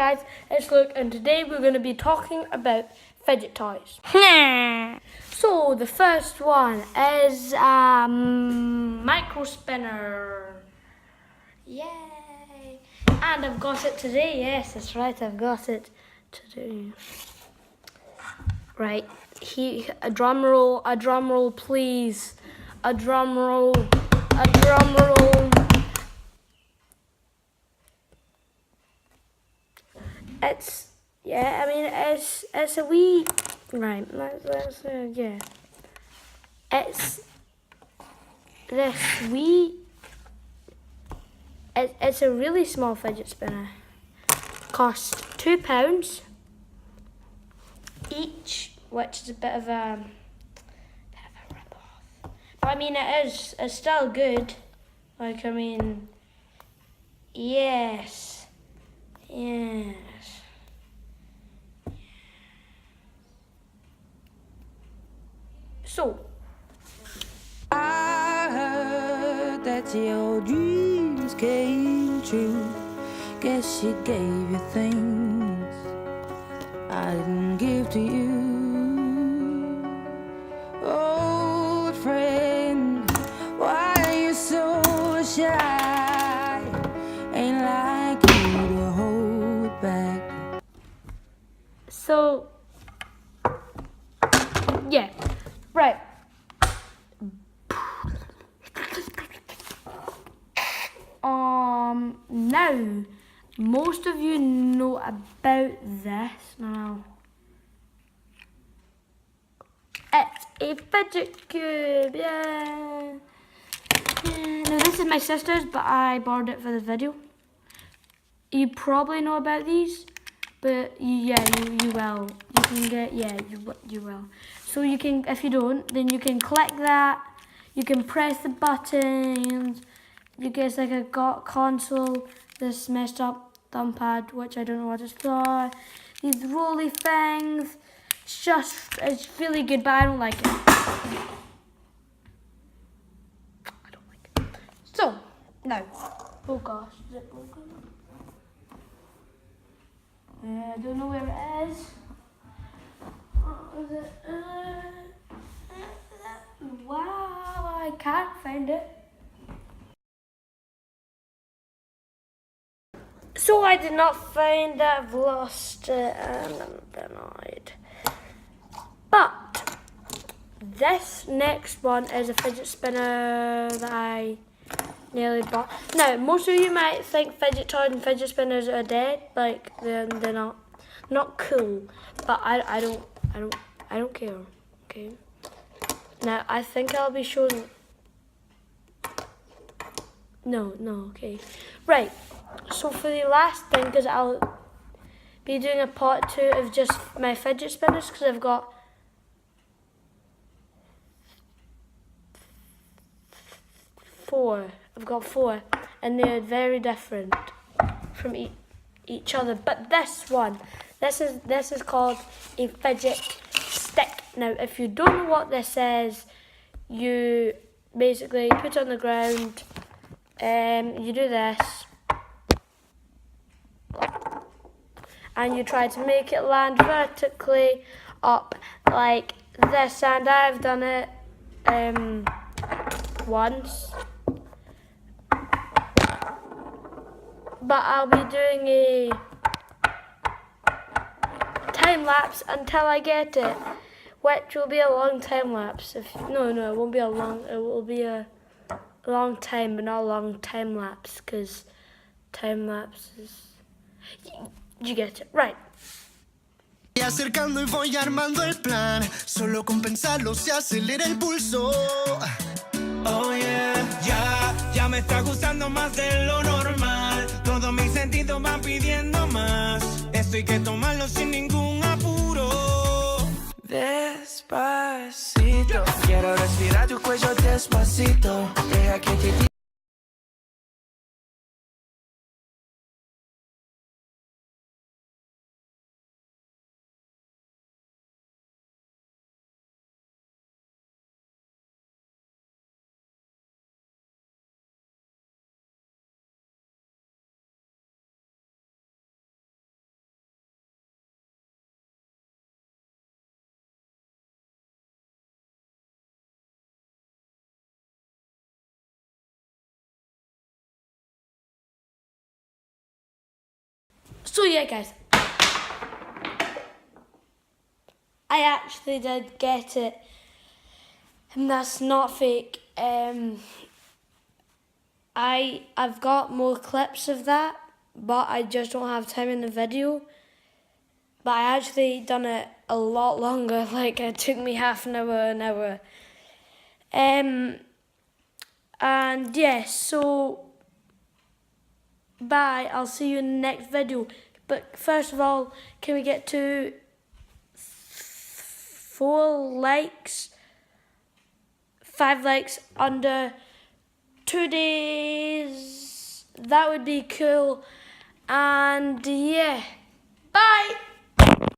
guys, it's Luke and today we're going to be talking about fidget toys. So the first one is a micro spinner. Yay! And I've got it today. Yes, that's right, I've got it today. Right, a drum roll please. A drum roll. It's a wee, right, yeah. It's this wee, it's a really small fidget spinner. Costs £2 each, which is a bit of a rip-off. But I mean, it's still good. Like, I mean, yes. So, I heard that your dreams came true. Guess she gave you things I didn't give to you. Old friend, why are you so shy? Ain't like you to hold back. so, yeah, right. Now, most of you know about this now. It's a fidget cube, yeah. Now this is my sister's, but I borrowed it for the video. You probably know about these, but you will. You can get, you will. So you can, if you don't, then you can click that. You can press the buttons. You get like a console, this messed up thumb pad, which I don't know what it's for. These rolly things. It's really good, but I don't like it. I don't like it. So, now, oh gosh, is it broken? I don't know where it is. Wow, I can't find it. So I did not find it, I've lost it, and I'm denied. But this next one is a fidget spinner that I nearly bought. Now, most of you might think fidget toys and fidget spinners are dead, like they're not cool. But I don't care. Okay. Now I think I'll be showing. No, okay. Right. So for the last thing, because I'll be doing a part 2 of just my fidget spinners, because I've got four, and they're very different from each other. But this one, this is called a fidget stick. Now, if you don't know what this is, you basically put it on the ground, you do this, and you try to make it land vertically up like this, and I've done it once, but I'll be doing a time lapse until I get it, which will be a long time lapse. No, it won't be a long. It will be a long time, but not a long time lapse, because time lapse is. You get it, right. Acercando y voy armando el plan. Solo con pensarlo se acelera el pulso. Oh yeah, ya me está gustando más de lo normal. Todos mis sentidos van pidiendo más. Esto hay que tomarlo sin ningún apuro. Despacito, quiero respirar tu cuello despacito. Deja que te So yeah, guys, I actually did get it, and that's not fake. I've got more clips of that, but I just don't have time in the video. But I actually done it a lot longer, like it took me half an hour. And yeah, so bye, I'll see you in the next video. But first of all, can we get to 4 likes, 5 likes under 2 days? That would be cool. And yeah.